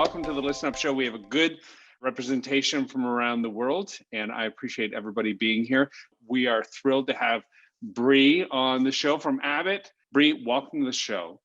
welcome to the Listen Up Show. We have a good representation from around the world, and I appreciate everybody being here. We are thrilled to have Bree on the show from Abbott. Bree, welcome to the show.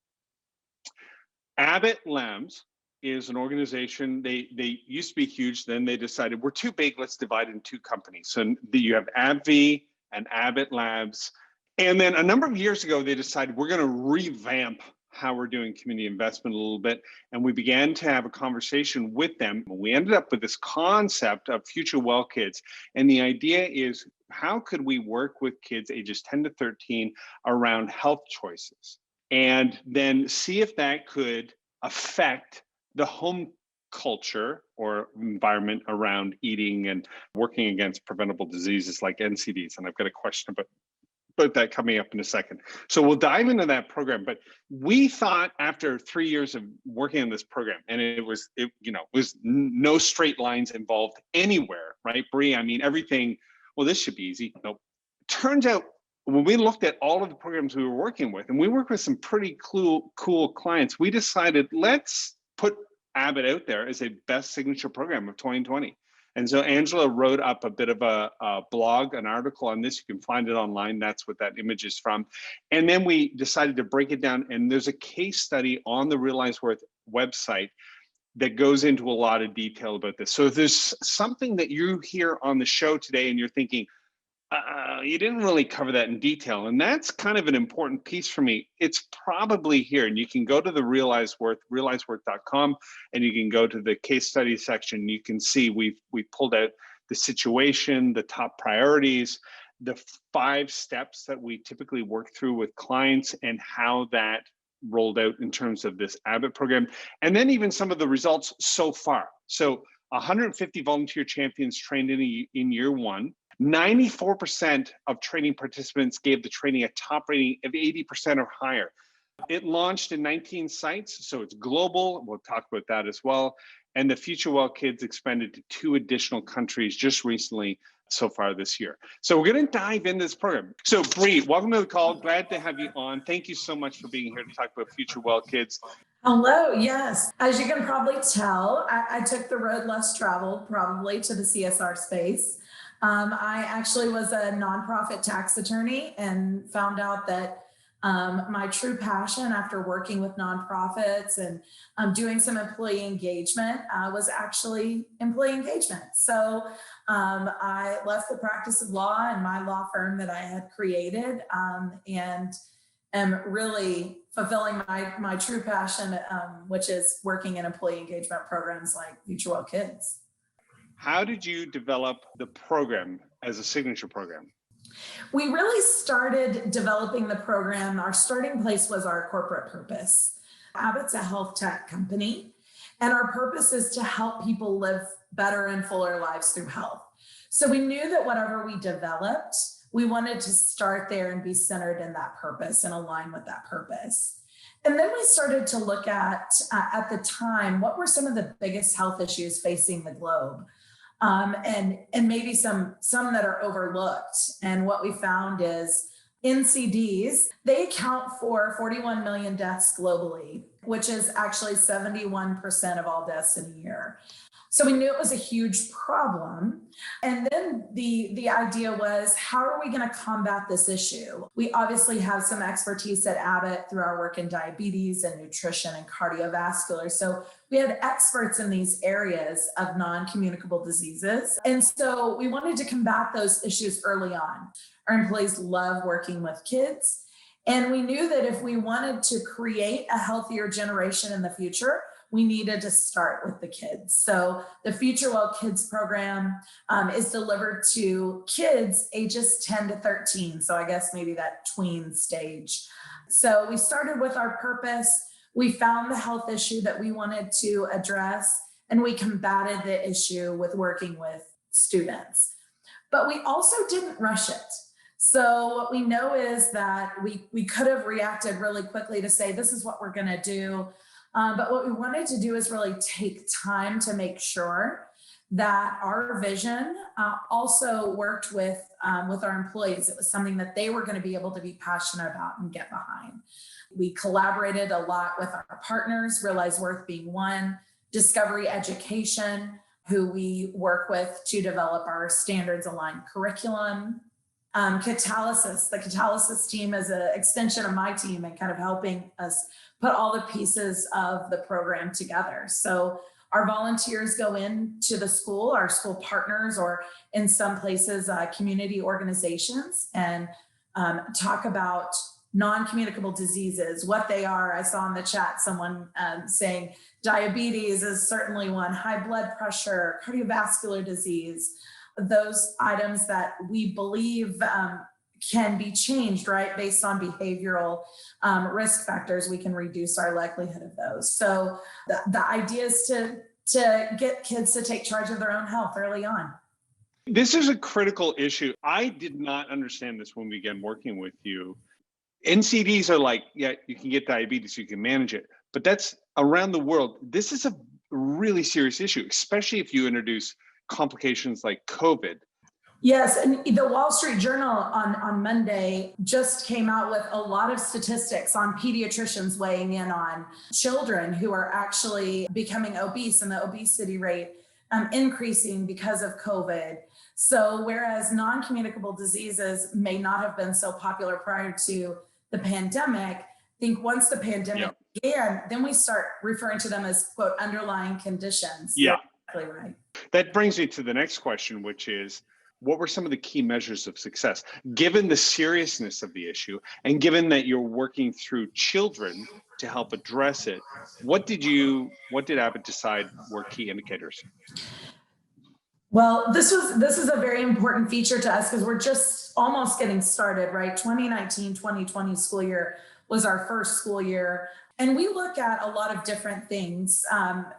Abbott Labs is an organization, they used to be huge, then they decided we're too big, let's divide in two companies. So you have AbbVie and Abbott Labs. And then a number of years ago, they decided we're going to revamp how we're doing community investment a little bit. And we began to have a conversation with them. We ended up with this concept of Future Well Kids. And the idea is, how could we work with kids ages 10 to 13 around health choices? And then see if that could affect the home culture or environment around eating and working against preventable diseases like NCDs. And I've got a question about that coming up in a second. So we'll dive into that program. But we thought after 3 years of working on this program, and it was no straight lines involved anywhere, right, Bree? I mean, everything, well, this should be easy. Nope. Turns out when we looked at all of the programs we were working with, and we work with some pretty cool clients, we decided let's put Abbott out there as a best signature program of 2020. And so Angela wrote up a bit of a blog, an article on this. You can find it online. That's what that image is from. And then we decided to break it down. And there's a case study on the Realize Worth website that goes into a lot of detail about this. So if there's something that you hear on the show today and you're thinking, you didn't really cover that in detail, and that's kind of an important piece for me, it's probably here. And you can go to the Realize Worth, realizeworth.com, and you can go to the case study section. You can see we pulled out the situation, the top priorities, the 5 steps that we typically work through with clients, and how that rolled out in terms of this Abbott program, and then even some of the results so far. So 150 volunteer champions trained in year 1. 94% of training participants gave the training a top rating of 80% or higher. It launched in 19 sites, so it's global. We'll talk about that as well. And the Future Well Kids expanded to 2 additional countries just recently so far this year. So we're going to dive into this program. So Bree, welcome to the call. Glad to have you on. Thank you so much for being here to talk about Future Well Kids. Hello, yes. As you can probably tell, I took the road less traveled, probably, to the CSR space. I actually was a nonprofit tax attorney and found out that my true passion after working with nonprofits and doing some employee engagement was actually employee engagement. So I left the practice of law and my law firm that I had created and am really fulfilling my true passion, which is working in employee engagement programs like Future Well Kids. How did you develop the program as a signature program? We really started developing the program. Our starting place was our corporate purpose. Abbott's a health tech company, and our purpose is to help people live better and fuller lives through health. So we knew that whatever we developed, we wanted to start there and be centered in that purpose and align with that purpose. And then we started to look at the time, what were some of the biggest health issues facing the globe? And maybe some that are overlooked. And what we found is NCDs, they account for 41 million deaths globally, which is actually 71% of all deaths in a year. So we knew it was a huge problem. And then the idea was, how are we going to combat this issue? We obviously have some expertise at Abbott through our work in diabetes and nutrition and cardiovascular. So we had experts in these areas of non-communicable diseases. And so we wanted to combat those issues early on. Our employees love working with kids. And we knew that if we wanted to create a healthier generation in the future, we needed to start with the kids. So the Future Well Kids program is delivered to kids ages 10 to 13. So I guess maybe that tween stage. So we started with our purpose. We found the health issue that we wanted to address, and we combated the issue with working with students. But we also didn't rush it. So what we know is that we could have reacted really quickly to say, this is what we're going to do. But what we wanted to do is really take time to make sure that our vision also worked with our employees. It was something that they were going to be able to be passionate about and get behind. We collaborated a lot with our partners, Realize Worth being one, Discovery Education, who we work with to develop our standards aligned curriculum. Catalysis, the Catalysis team is an extension of my team and kind of helping us put all the pieces of the program together. So our volunteers go into the school, our school partners, or in some places, community organizations, and talk about non-communicable diseases, what they are. I saw in the chat someone saying diabetes is certainly one, high blood pressure, cardiovascular disease, those items that we believe can be changed, right? Based on behavioral risk factors, we can reduce our likelihood of those. So the idea is to get kids to take charge of their own health early on. This is a critical issue. I did not understand this when we began working with you. NCDs are like, yeah, you can get diabetes, you can manage it, but that's around the world. This is a really serious issue, especially if you introduce complications like COVID. Yes, and the Wall Street Journal on Monday just came out with a lot of statistics on pediatricians weighing in on children who are actually becoming obese and the obesity rate increasing because of COVID. So whereas non-communicable diseases may not have been so popular prior to the pandemic, I think once the pandemic began, then we start referring to them as, quote, underlying conditions. Yeah. Exactly right. That brings me to the next question, which is, what were some of the key measures of success, given the seriousness of the issue and given that you're working through children to help address it? What did Abbott decide were key indicators? Well, this is a very important feature to us because we're just almost getting started, right? 2019-2020 school year was our first school year. And we look at a lot of different things.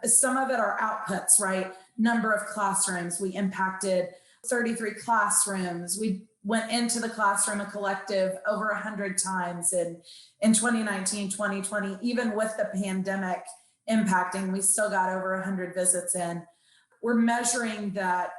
Some of it are outputs, right? Number of classrooms. We impacted 33 classrooms. We went into the classroom, a collective, over 100 times in 2019, 2020. Even with the pandemic impacting, we still got over 100 visits in. We're measuring that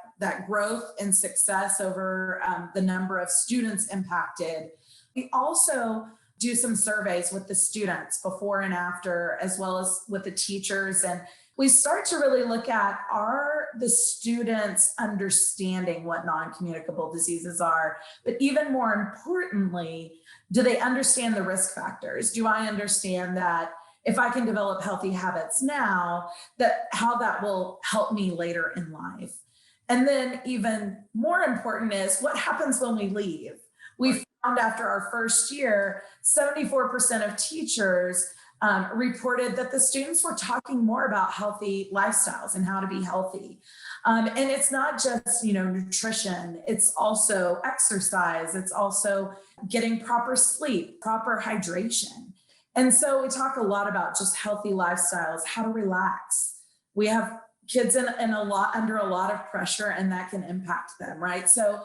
growth and success over the number of students impacted. We also do some surveys with the students before and after, as well as with the teachers. And we start to really look at, are the students understanding what non-communicable diseases are? But even more importantly, do they understand the risk factors? Do I understand that if I can develop healthy habits now, that how that will help me later in life? And then even more important is, what happens when we leave? We found after our first year, 74% of teachers reported that the students were talking more about healthy lifestyles and how to be healthy. And it's not just, nutrition, it's also exercise. It's also getting proper sleep, proper hydration. And so we talk a lot about just healthy lifestyles, how to relax. We have kids under a lot of pressure, and that can impact them, right? So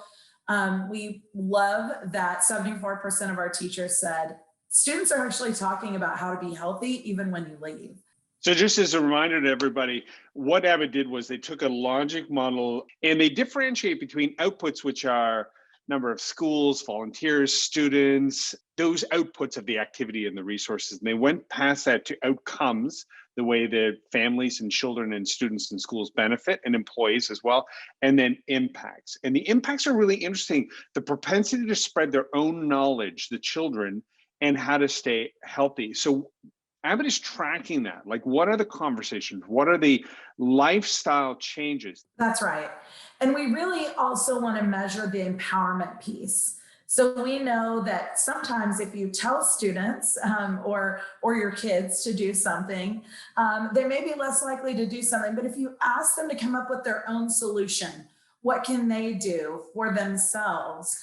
we love that 74% of our teachers said students are actually talking about how to be healthy even when you leave. So just as a reminder to everybody, what Abbott did was they took a logic model and they differentiate between outputs, which are number of schools, volunteers, students, those outputs of the activity and the resources. And they went past that to outcomes, the way that families and children and students and schools benefit, and employees as well, and then impacts. And the impacts are really interesting. The propensity to spread their own knowledge, the children, and how to stay healthy. So Abbott is tracking that. Like, what are the conversations? What are the lifestyle changes? That's right. And we really also want to measure the empowerment piece. So we know that sometimes if you tell students or your kids to do something, they may be less likely to do something. But if you ask them to come up with their own solution, what can they do for themselves?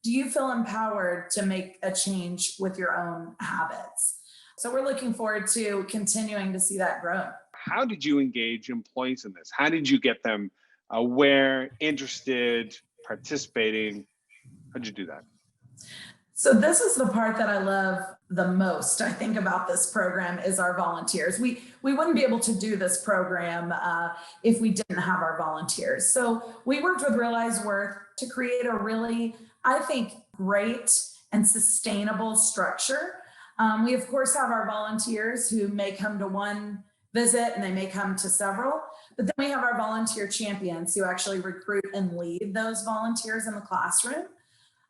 Do you feel empowered to make a change with your own habits? So we're looking forward to continuing to see that grow. How did you engage employees in this? How did you get them aware, interested, participating? How'd you do that? So this is the part that I love the most, I think, about this program is our volunteers. We wouldn't be able to do this program if we didn't have our volunteers. So we worked with Realize Worth to create a really, I think, great and sustainable structure. We, of course, have our volunteers who may come to one visit and they may come to several. But then we have our volunteer champions who actually recruit and lead those volunteers in the classroom.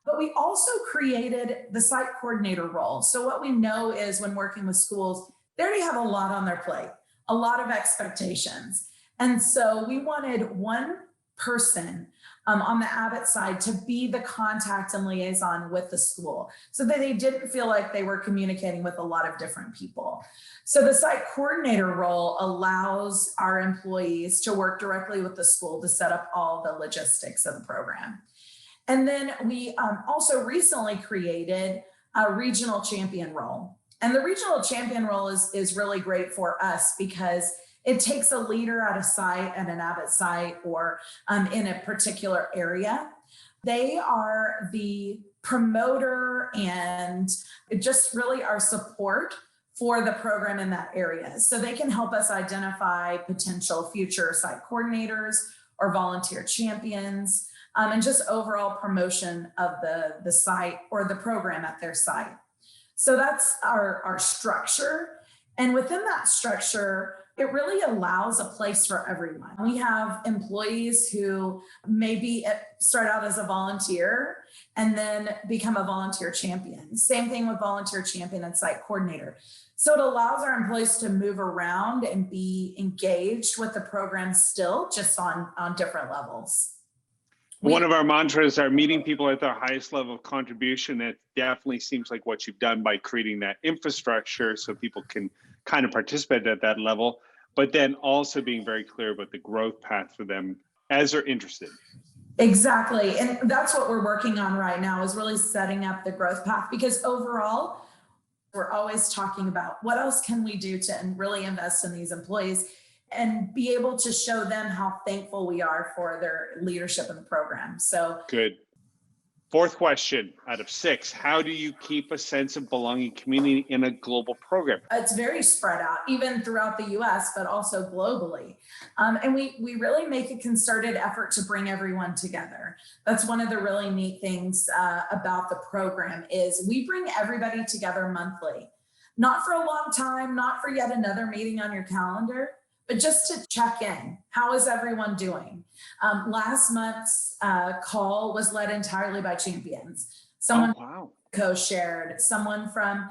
But we also created the site coordinator role. So what we know is when working with schools, they already have a lot on their plate, a lot of expectations. And so we wanted one person on the Abbott side to be the contact and liaison with the school so that they didn't feel like they were communicating with a lot of different people. So the site coordinator role allows our employees to work directly with the school to set up all the logistics of the program. And then we also recently created a regional champion role. And the regional champion role is really great for us because it takes a leader at a site, at an Abbott site, or in a particular area. They are the promoter and just really our support for the program in that area. So they can help us identify potential future site coordinators or volunteer champions, and just overall promotion of the site or the program at their site. So that's our structure. And within that structure, it really allows a place for everyone. We have employees who maybe start out as a volunteer and then become a volunteer champion. Same thing with volunteer champion and site coordinator. So it allows our employees to move around and be engaged with the program still, just on different levels. One of our mantras are meeting people at their highest level of contribution. It definitely seems like what you've done by creating that infrastructure so people can kind of participate at that level, but then also being very clear about the growth path for them as they're interested. Exactly. And that's what we're working on right now, is really setting up the growth path, because overall, we're always talking about what else can we do to really invest in these employees and be able to show them how thankful we are for their leadership in the program. So good. Fourth question out of 6, how do you keep a sense of belonging community in a global program? It's very spread out, even throughout the US, but also globally. And we really make a concerted effort to bring everyone together. That's one of the really neat things about the program is we bring everybody together monthly, not for a long time, not for yet another meeting on your calendar, but just to check in. How is everyone doing? Last month's call was led entirely by champions. Someone co-shared, someone from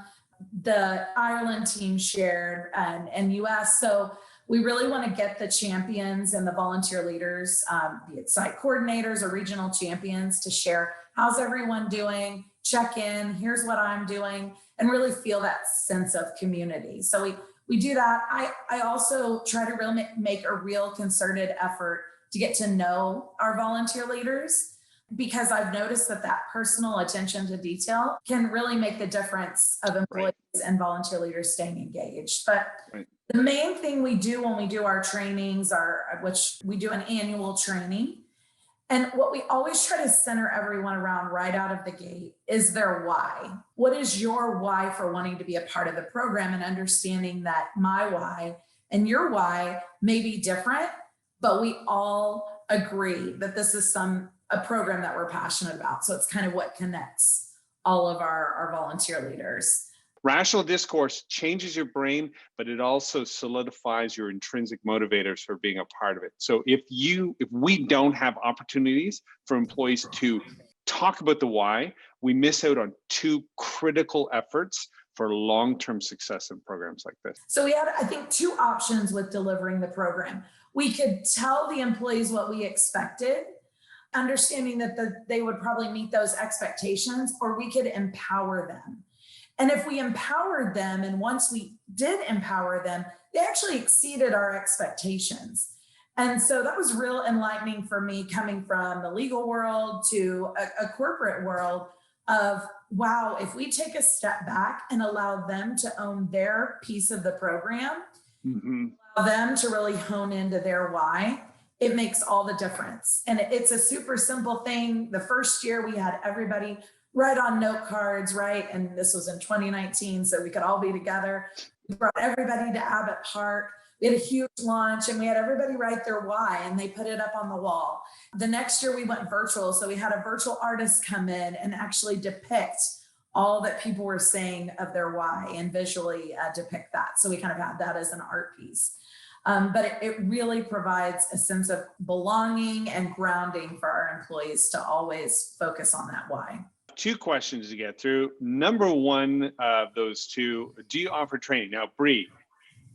the Ireland team shared, and US. So we really want to get the champions and the volunteer leaders, be it site coordinators or regional champions, to share how's everyone doing, check in, here's what I'm doing, and really feel that sense of community. So we do that. I also try to really make a real concerted effort to get to know our volunteer leaders, because I've noticed that personal attention to detail can really make the difference of employees and volunteer leaders staying engaged. But the main thing we do when we do our trainings which we do an annual training. And what we always try to center everyone around right out of the gate is their why. What is your why for wanting to be a part of the program, and understanding that my why and your why may be different, but we all agree that this is a program that we're passionate about. So it's kind of what connects all of our volunteer leaders. Rational discourse changes your brain, but it also solidifies your intrinsic motivators for being a part of it. So if we don't have opportunities for employees to talk about the why, we miss out on 2 critical efforts for long-term success in programs like this. So we had, I think, 2 options with delivering the program. We could tell the employees what we expected, understanding that they would probably meet those expectations, or we could empower them. And if we empowered them, and once we did empower them, they actually exceeded our expectations. And so that was real enlightening for me, coming from the legal world to a corporate world of, wow, if we take a step back and allow them to own their piece of the program, allow them to really hone into their why, it makes all the difference. And it's a super simple thing. The first year we had everybody write on note cards, right? And this was in 2019, so we could all be together. We brought everybody to Abbott Park. We had a huge launch, and we had everybody write their why, and they put it up on the wall. The next year we went virtual, so we had a virtual artist come in and actually depict all that people were saying of their why and visually depict that. So we kind of had that as an art piece. But it really provides a sense of belonging and grounding for our employees to always focus on that why. Two questions to get through. Number one of those two, do you offer training? Now, Bree,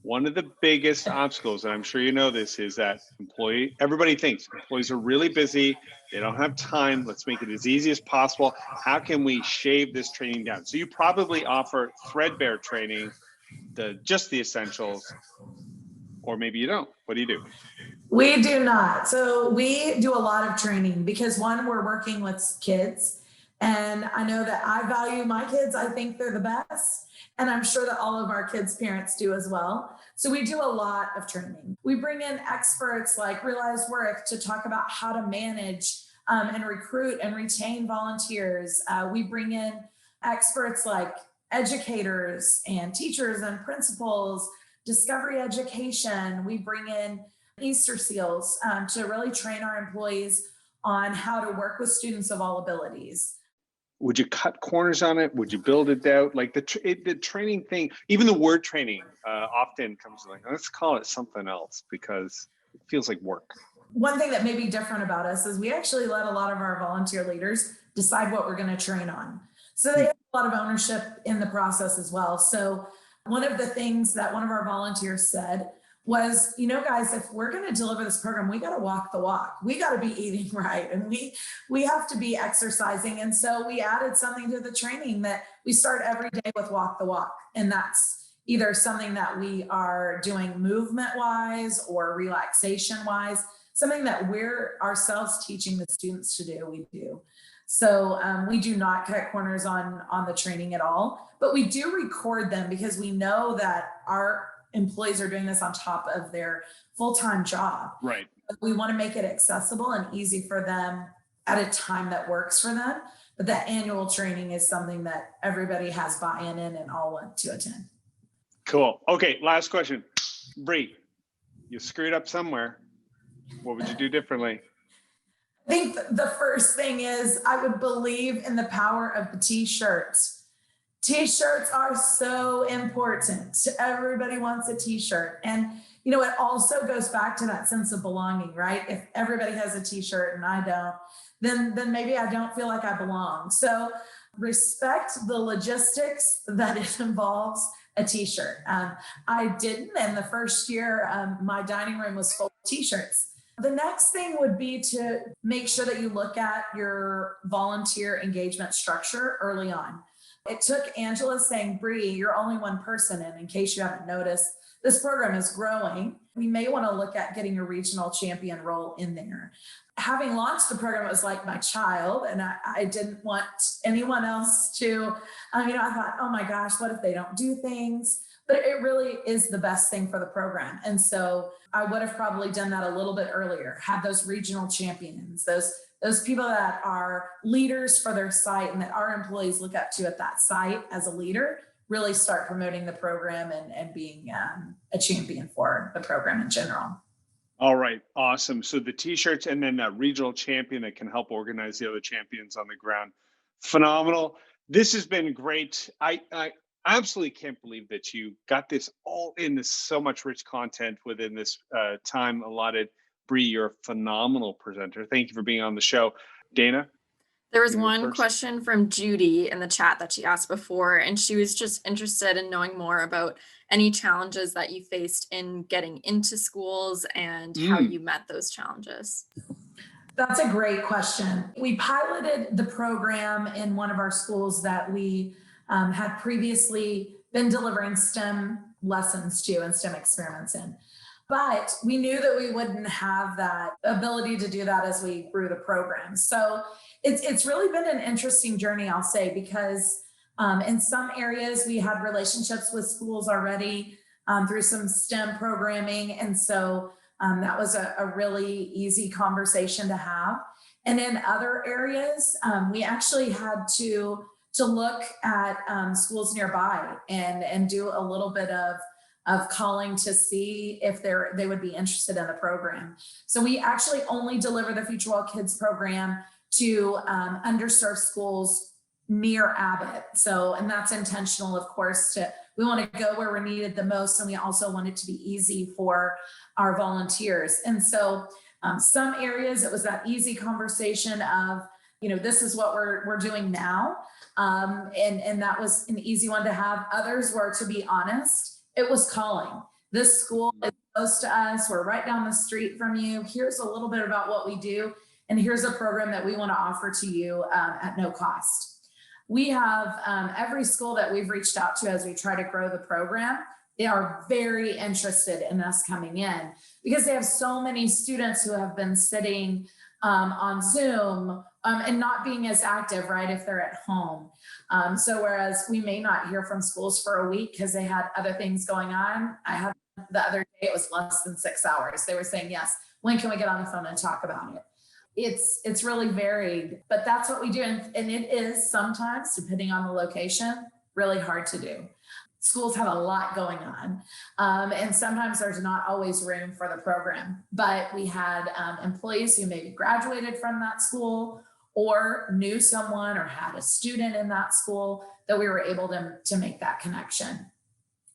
one of the biggest obstacles, and I'm sure you know this, is that everybody thinks employees are really busy. They don't have time. Let's make it as easy as possible. How can we shave this training down? So you probably offer threadbare training, just the essentials, or maybe you don't. What do you do? We do not. So we do a lot of training because one, we're working with kids. And I know that I value my kids. I think they're the best. And I'm sure that all of our kids' parents do as well. So we do a lot of training. We bring in experts like Realize Work to talk about how to manage and recruit and retain volunteers. We bring in experts like educators and teachers and principals, discovery education. We bring in Easter SEALs to really train our employees on how to work with students of all abilities. Would you cut corners on it? Would you build it out? Like the training thing, even the word training often comes like, let's call it something else because it feels like work. One thing that may be different about us is we actually let a lot of our volunteer leaders decide what we're going to train on. So they have a lot of ownership in the process as well. So one of the things that one of our volunteers said was, guys, if we're going to deliver this program, we got to walk the walk. We got to be eating right. And we have to be exercising. And so we added something to the training that we start every day with walk the walk. And that's either something that we are doing movement wise or relaxation wise, something that we're ourselves teaching the students to do, we do. So we do not cut corners on the training at all, but we do record them because we know that our employees are doing this on top of their full-time job. Right. We want to make it accessible and easy for them at a time that works for them. But that annual training is something that everybody has buy-in in and all want to attend. Cool. Okay, last question. Bree, you screwed up somewhere. What would you do differently? I think the first thing is I would believe in the power of the t-shirts. T-shirts are so important. Everybody wants a t-shirt. And, it also goes back to that sense of belonging, right? If everybody has a t-shirt and I don't, then maybe I don't feel like I belong. So respect the logistics that it involves a t-shirt. I didn't, and the first year, my dining room was full of t-shirts. The next thing would be to make sure that you look at your volunteer engagement structure early on. It took Angela saying, Bree, you're only one person. And in case you haven't noticed, this program is growing. We may want to look at getting a regional champion role in there. Having launched the program, it was like my child, and I didn't want anyone else to, I thought, oh my gosh, what if they don't do things? But it really is the best thing for the program. And so I would have probably done that a little bit earlier, have those regional champions, those people that are leaders for their site and that our employees look up to at that site as a leader, really start promoting the program and being a champion for the program in general. All right, awesome. So the t-shirts and then that regional champion that can help organize the other champions on the ground. Phenomenal. This has been great. I absolutely can't believe that you got this all in this so much rich content within this time allotted. Bree, you're a phenomenal presenter. Thank you for being on the show. Dana? There was one question from Judy in the chat that she asked before, and she was just interested in knowing more about any challenges that you faced in getting into schools and how you met those challenges. That's a great question. We piloted the program in one of our schools that we had previously been delivering STEM lessons to and STEM experiments in. But we knew that we wouldn't have that ability to do that as we grew the program. So it's really been an interesting journey, I'll say, because in some areas we had relationships with schools already through some STEM programming. And so that was a really easy conversation to have. And in other areas, we actually had to look at schools nearby and do a little bit of calling to see if they would be interested in the program. So we actually only deliver the Future Well Kids program to underserved schools near Abbott. So, and that's intentional, of course, we want to go where we're needed the most. And we also want it to be easy for our volunteers. And so some areas, it was that easy conversation of, this is what we're doing now. And that was an easy one to have. Others were, to be honest, it was calling. This school is close to us. We're right down the street from you. Here's a little bit about what we do. And here's a program that we want to offer to you at no cost. We have every school that we've reached out to as we try to grow the program, they are very interested in us coming in because they have so many students who have been sitting on Zoom and not being as active, right, if they're at home. So whereas we may not hear from schools for a week because they had other things going on, I had the other day, it was less than 6 hours. They were saying, yes, when can we get on the phone and talk about it? It's really varied, but that's what we do. And it is sometimes, depending on the location, really hard to do. Schools have a lot going on. And sometimes there's not always room for the program, but we had employees who maybe graduated from that school or knew someone or had a student in that school that we were able to make that connection.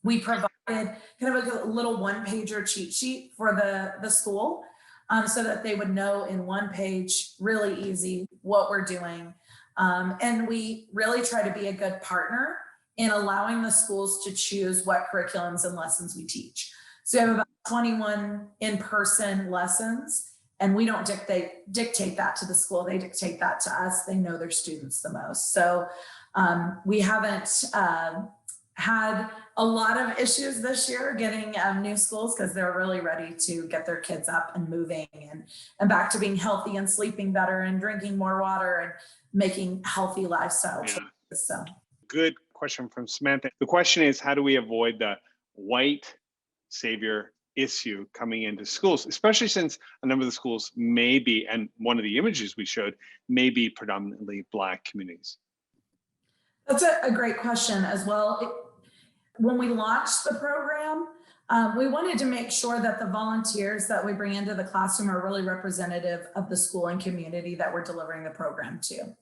We provided kind of a little one-pager cheat sheet for the school. So that they would know in one page, really easy, what we're doing. And we really try to be a good partner in allowing the schools to choose what curriculums and lessons we teach. So we have about 21 in-person lessons, and we don't dictate that to the school. They dictate that to us. They know their students the most. So we haven't had a lot of issues this year getting new schools because they're really ready to get their kids up and moving and back to being healthy and sleeping better and drinking more water and making healthy lifestyle choices. So good question from Samantha. The question is, how do we avoid the white savior issue coming into schools, especially since a number of the schools may be, and one of the images we showed, may be predominantly Black communities? That's a great question as well. When we launched the program, we wanted to make sure that the volunteers that we bring into the classroom are really representative of the school and community that we're delivering the program to.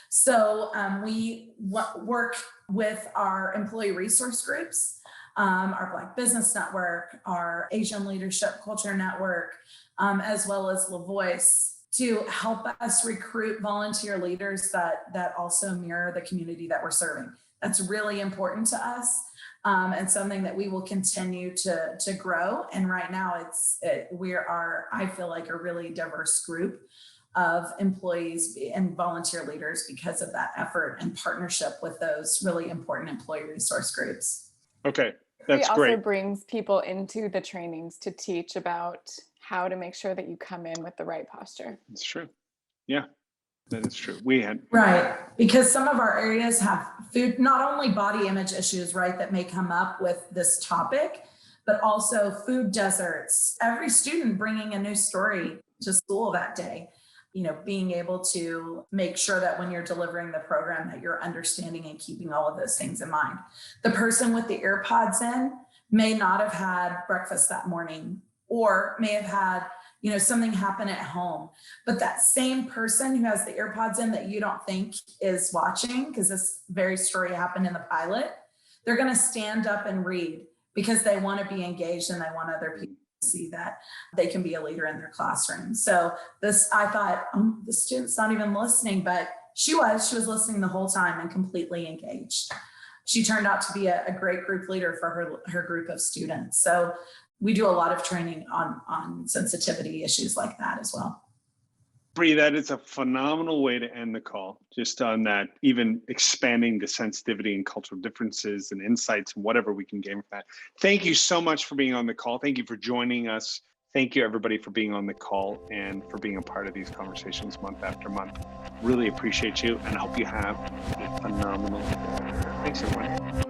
So we work with our employee resource groups, our Black Business Network, our Asian Leadership Culture Network, as well as La Voice, to help us recruit volunteer leaders that also mirror the community that we're serving. That's really important to us. And something that we will continue to grow. And right now we are, I feel like, a really diverse group of employees and volunteer leaders because of that effort and partnership with those really important employee resource groups. Okay, that's great. It also brings people into the trainings to teach about how to make sure that you come in with the right posture. It's true. Yeah. That is true. Right, because some of our areas have food, not only body image issues, right, that may come up with this topic, but also food deserts. Every student bringing a new story to school that day, being able to make sure that when you're delivering the program that you're understanding and keeping all of those things in mind. The person with the ear pods in may not have had breakfast that morning or may have had something happen at home, but that same person who has the earpods in that you don't think is watching, because this very story happened in the pilot, they're going to stand up and read because they want to be engaged and they want other people to see that they can be a leader in their classroom. So I thought, the student's not even listening, but she was listening the whole time and completely engaged. She turned out to be a great group leader for her group of students. So we do a lot of training on sensitivity issues like that as well. Bree, that is a phenomenal way to end the call, just on that, even expanding the sensitivity and cultural differences and insights and whatever we can gain from that. Thank you so much for being on the call. Thank you for joining us. Thank you, everybody, for being on the call and for being a part of these conversations month after month. Really appreciate you, and I hope you have a phenomenal day. Thanks, everyone.